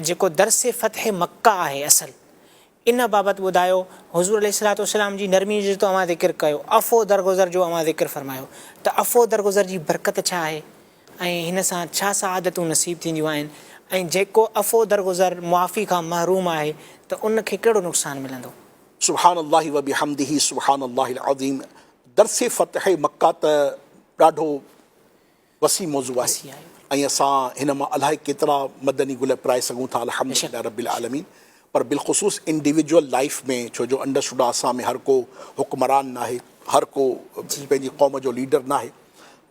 जेको दरसे फ़तह मक्का आहे असल इन बाबति ॿुधायो। हुज़ूर अलैहिस्सलातु वस्सलाम जी नरमी जो तव्हां ज़िक्र कयो, अफ़ो दरगुज़र जो तव्हां ज़िक्र फरमायो, त अफ़ो दरगुज़र जी बरकत छा आहे ऐं हिन सां छा सआदतूं नसीब थींदियूं आहिनि, ऐं जेको अफ़ो दरगुज़र मुआफ़ी खां महरूम आहे त उनखे कहिड़ो नुक़सानु मिलंदो? सुब्हानल्लाहि व बिहम्दिही सुब्हानल्लाहिल अज़ीम। दरसे फ़तह मक्का त ॾाढो वसी मौज़ू आहे ऐं असां हिन मां अलाए केतिरा मदनी गुल पिराए सघूं था अल्हम्दुलिल्लाह रब्बिल आलमीन। पर बिलख़ुसूस इंडिविजुअल लाइफ में, छो जो अंडरस्टूड असां में हर को हुक्मरान ना आहे, हर को पंहिंजी क़ौम जो लीडर ना आहे,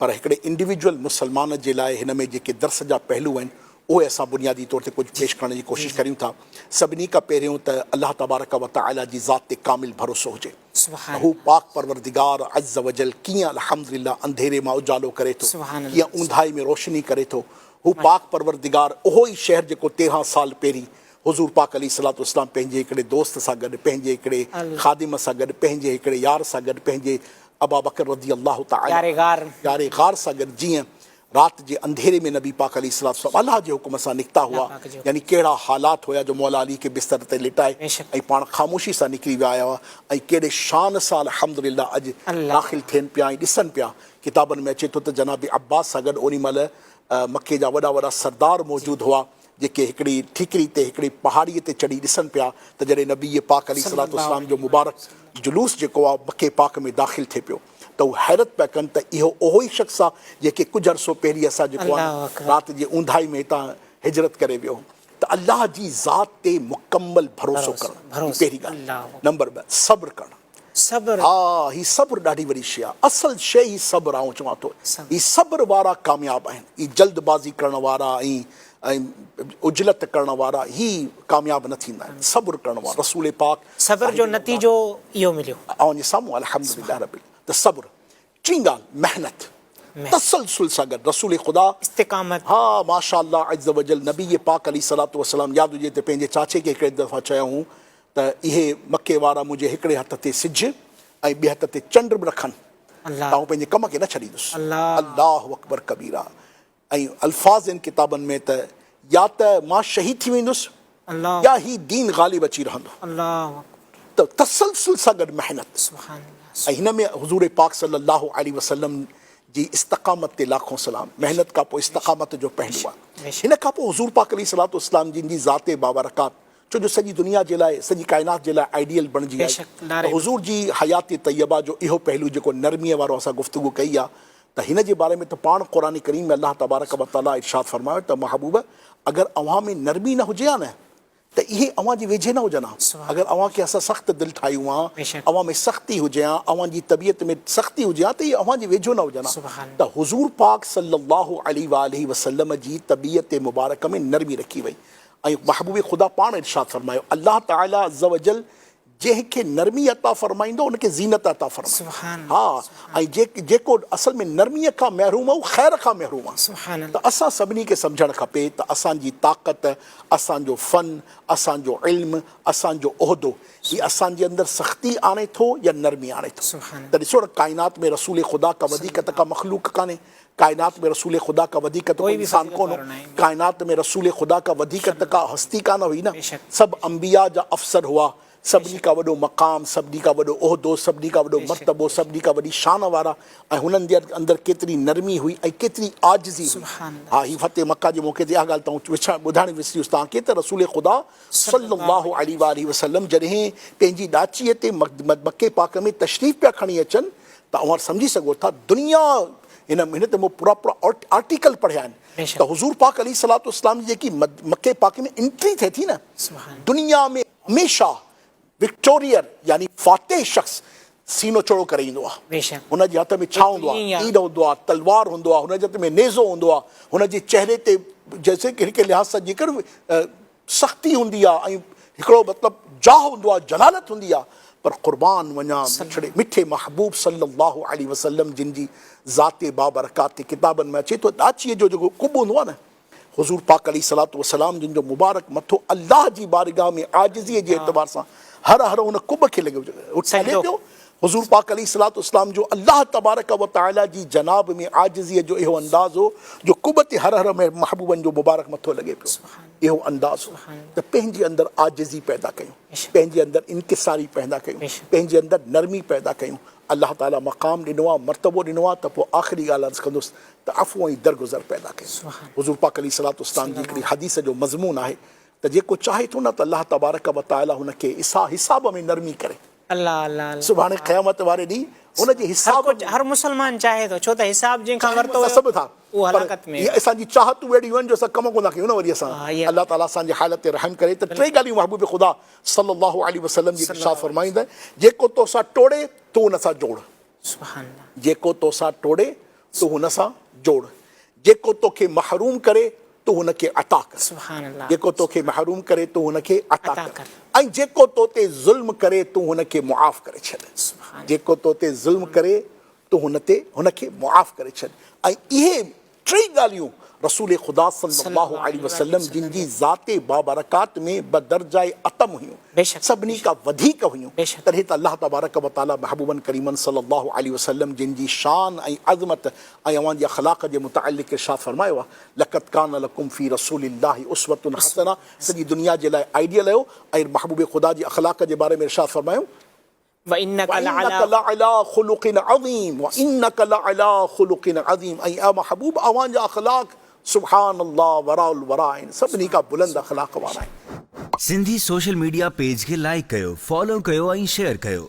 पर हिकिड़े इंडिविजुअल मुसलमान जे लाइ हिन में जेके दर्स जा पहलू आहिनि उहे असां बुनियादी तौर ते कुझु पेश करण जी कोशिशि करियूं था। सभिनी खां पहिरियों त अल्लाह तबारक व तआला जी ज़ात ते कामिल भरोसो हुजे। हू पाक परवरदिगार अज़्ज़ वजल कीअं अल्हम्दुलिल्लाह अंधेरे मां उजालो करे थो, कीअं ऊंधाई में रोशनी करे थो। हू पाक परवरदिगार उहो ई शहर जेको 13 साल पहिरीं हुज़ूर पाक अलैहिस्सलातु वस्सलाम पंहिंजे हिकिड़े दोस्त सां गॾु, पंहिंजे हिकिड़े ख़ादिम सां गॾु, पंहिंजे हिकिड़े यार सां गॾु, पंहिंजे अबा बकर रज़ी अल्लाह तआला यारे गार सां गॾु जीअं रात जे अंधेरे में नबी पाक अलैहिस्सलातु वस्सलाम अल्लाह जे हुक्म सां निकिता हुआ, यानी कहिड़ा हालात हुया जो मौला अली खे बिस्तर ते लिटाए ऐं पाण ख़ामोशी सां निकिरी विया हुआ ऐं कहिड़े शान सां अल्हम्दुलिल्लाह अॼु दाख़िल थियनि पिया ऐं ॾिसनि पिया। किताबनि में अचे थो त जनाब अब्बास सां गॾु ओॾी महिल मके जा वॾा वॾा सरदार मौजूदु हुआ जेके हिकिड़ी ठीकरी ते हिकिड़ी पहाड़ीअ ते चढ़ी ॾिसनि पिया त जॾहिं नबी पाक अलैहिस्सलातु वस्सलाम जो मुबारक जुलूस जेको आहे मके पाक में दाख़िल थिए पियो त हू हैरत पिया कनि त इहो उहो ई शख़्स आहे जेके कुझु अरसो पहिरीं असां जेको आहे राति जे ऊंधाई में हितां हिजरत करे वियो। त अल्लाह जी ज़ात ते मुकम्मल भरोसो करणु पहिरीं ॻाल्हि। नंबर 2 सब्र करणु। हा, ही सब्र ॾाढी वॾी शइ आहे। असल शइ ही सब्र आहे। चवां थो ही सब्र वारा कामयाबु आहिनि। ही जल्दबाज़ी करण वारा ऐं उजलत करण वारा ही कामयाबु न थींदा आहिनि। सब्र करण वारा रसूल पाक सब्र जो नतीजो इहो मिलियो ऐं साम्हूं अल्हम्दुलिल्लाह रब्बिल। त सब्र टी ॻाल्हि मेहनत तसलसुल सां गॾु रसूल ख़ुदा इस्तिक़ामत। हा माशा अल्लाह अज़्ज़ वजल नबी पाक अलैहिस्सलातु वस्सलाम यादि हुजे त पंहिंजे चाचे खे हिकिड़े दफ़ा चयूं त इहे मके वारा मुंहिंजे हिकिड़े हथ ते सिज ऐं ॿिए हथ ते चंड बि रखनि त आउं पंहिंजे कम खे न छॾींदुसि। अल्लाहु अकबर कबीरा। ऐं अल्फाज़ आहिनि किताबनि में त या त मां शहीद थी वेंदुसि या ही दीन ग़ालिब अची रहंदो। त तसलसुल सां गॾु मेहनत। ऐं हिन में हुज़ूर पाक सल्लल्लाहु अलैहि वसल्लम जी इस्तक़ामत ते लाखों सलाम। मेहनत खां पोइ इस्तक़ामत जो पहलू आहे। हिन खां पोइ हुज़ूर पाक अलैहिस्सलातु वस्सलाम जिन जी ज़ाते बाबरकात, छो जो सॼी दुनिया जे लाइ सॼी काइनात जे लाइ आइडियल बणिजी आहे। हुज़ूर जी हयात तैयबा जो इहो पहलू जेको नरमीअ वारो असां गुफ़्तगू कई आहे त हिन जे बारे में त पाण क़ुरान करीम में अल्लाह तबारक व तआला इरशाद फरमायो त महबूब अगरि अव्हां में नरमी न हुजे हा न त इहे अव्हां जे वेझे न हुजनि हा। अगरि अव्हां खे असां सख़्तु दिलि ठाहियूं हा, अव्हां में सख़्ती हुजे हा, अव्हां जी तबियत में सख़्ती हुजे हा त इहे अव्हां जे वेझो न हुजनि हा। त हुज़ूर पाक सल्लल्लाहु अलैहि वसल्लम जी तबियत मुबारक में नरमी रखी वई ऐं महबूब ख़ुदा पाण इरशाद फरमायो अल्लाह ताला अज़्ज़ वजल जंहिंखे नरमी अता फरमाईंदो उनखे ज़ीनत अता फरमाईंदो। हा, ऐं जेको असल में नरमीअ खां महरूम आहे उहो ख़ैर खां महरूम आहे। त असां सभिनी खे सम्झणु खपे त असांजी ताक़त, असांजो फ़न, असांजो इल्मु, असांजो उहिदो ही असांजे अंदरि सख़्ती आणे थो या नरमी आणे थो। त ॾिसो न काइनात में रसूल ख़ुदा खां वधीक त का मख़लूक कान्हे। काइनात में रसूल ख़ुदा का वधीक त कोई इंसान कोन हो। काइनात में रसूल ख़ुदा का वधीक त का हस्ती कान हुई न। सभु अंबिया जा अफ़सर हुआ। सभिनी खां वॾो मक़ाम, सभिनी खां वॾो उहिदो, सभिनी खां वॾो मर्तबो, सभिनी खां वॾी शान वारा ऐं हुननि जे अंदरि केतिरी नरमी हुई ऐं केतिरी आजिज़ी हुई। हा, ही फ़तेह मक्का जे मौक़े ते इहा ॻाल्हि तव्हां ॿुधाइण विसरियुसि तव्हांखे त रसूल ख़ुदा सल्लल्लाहु अलैहि वसल्लम जॾहिं पंहिंजी ॾाचीअ ते मके पाक में तशरीफ़ पिया खणी अचनि त अव्हां सम्झी सघो था दुनिया हिन ते मूं पूरा आर्टिकल पढ़िया आहिनि त हुज़ूर पाक अलैहिस्सलातु वस्सलाम जी जेकी मके पाक में एंट्री थिए थी न, दुनिया में हमेशा विक्टोरियर यानी फातेह शख़्स सीनो चौड़ो करे ईंदो आहे। हुनजे हथ में छा हूंदो आहे? ईद हूंदो आहे, तलवार हूंदो आहे, हुनजे हथ में नेज़ो हूंदो आहे, हुनजे चहिरे ते जैसे कि हिकु लिहाज़ सां जेकर सख़्ती हूंदी आहे ऐं हिकिड़ो मतिलबु जाह हूंदो आहे, जलालत हूंदी आहे। पर क़ुर्बान वञा मिठे महबूब सल्लल्लाहु अलैहि वसल्लम जिन जी ज़ाते बाबरकात किताबनि में अचे थो ॾाचीअ जो जेको कुब हूंदो आहे न, हुज़ूर पाक अलैहिस्सलातु वस्सलाम जिन जो मुबारक मथो अल्लाह जी बारगाह में आजिज़ीअ जे एतबार सां हर हुन कुब खे लॻो हले पियो हुजूर पाक अलैहिस्सलातु वस्सलाम जो अल्लाह तबारक व तआला जी जनाब में आजिज़ीअ जो इहो अंदाज़ हो जो कुबत हर हर में महबूबनि जो मुबारक मथो लॻे पियो इहो अंदाज़ हो त पंहिंजे अंदरि आजिज़ी पैदा कयूं पंहिंजे अंदरि इनकिसारी पैदा कयूं पंहिंजे अंदरि नरमी पैदा कयूं अल्लाह ताला मक़ाम ॾिनो आहे मर्तबो ॾिनो आहे त पोइ आख़िरी ॻाल्हि अर्ज़ु कंदुसि त अफ़ो ऐं दरगुज़र पैदा कयूं हुजूर पाक अलैहिस्सलातु वस्सलाम जी हिकिड़ी हदीस जो मज़मून आहे त जेको चाहे थो न त अल्लाह तबारक व तआला हुनखे हिसाब में नरमी करे अल्लाह अल्लाह अल्लाह। सुभाणे क़यामत वारे ॾींहुं हुनजे हिसाब हर मुसलमान चाहे थो छो त हिसाब जंहिंखां वरितो असां सभु था उहो हलाकत में ये असांजी चाहतूं अहिड़ियूं आहिनि जो असां कम कोन था कयूं न वरी असां अल्लाह ताला असांजे हालत ते रहम करे त टे ॻाल्हियूं महबूब ख़ुदा सल्लल्लाहु अलैहि वसल्लम जी इरशाद फरमाईंदा जेको तोसां टोड़े तूं हुन सां जोड़ सुभान अल्लाह। जेको तोसां टोड़े तूं हुन सां जोड़ जेको तोखे महरूम करे तूं हुनखे अता कर सुभान अल्लाह। जेको तोखे महरूम करे तूं हुनखे अता अता कर कर। ऐं जेको तो ते ज़ुल्म करे तूं हुनखे मुआफ़ करे छॾ सुभान जेको तो ते ज़ुल्म करे तूं हुनखे मुआफ़ करे छॾ ऐं इहे टे ॻाल्हियूं रसूल ख़ुदा सल्लल्लाहु अलैहि वसल्लम जिन जी ज़ाते बाबरकात में बदरजाए अतम हुयूं बेशक सभिनी खां वधीक हुयूं बेशक। तॾहिं त अल्लाह तबारक व तआला महबूबन करीमन सल्लल्लाहु अलैहि वसल्लम जिन जी शान ऐं अज़मत ऐं अवां जी अख़लाक़ जे मुतअल्लिक़ इरशाद फरमायो आहे लक़द कान लकुम फी रसूलिल्लाहि उस्वतुन हसना सॼी दुनिया जे लाइ आइडियल आहियो ऐं महबूब ख़ुदा जी अख़लाक़ जे बारे में इरशाद फरमायो वइन्नक वइन्नक लअला लअला ख़ुलुक़िन अज़ीम वइन्नक लअला ख़ुलुक़िन अज़ीम ऐं आ महबूब अवां जा अख़लाक़ सुभान अल्लाह वराउल वरा आहिनि सभिनी खां बुलंद अख़लाक़ वारा आहिनि। सिंधी सोशल मीडिया पेज खे लाइक कयो फॉलो कयो ऐं शेयर कयो।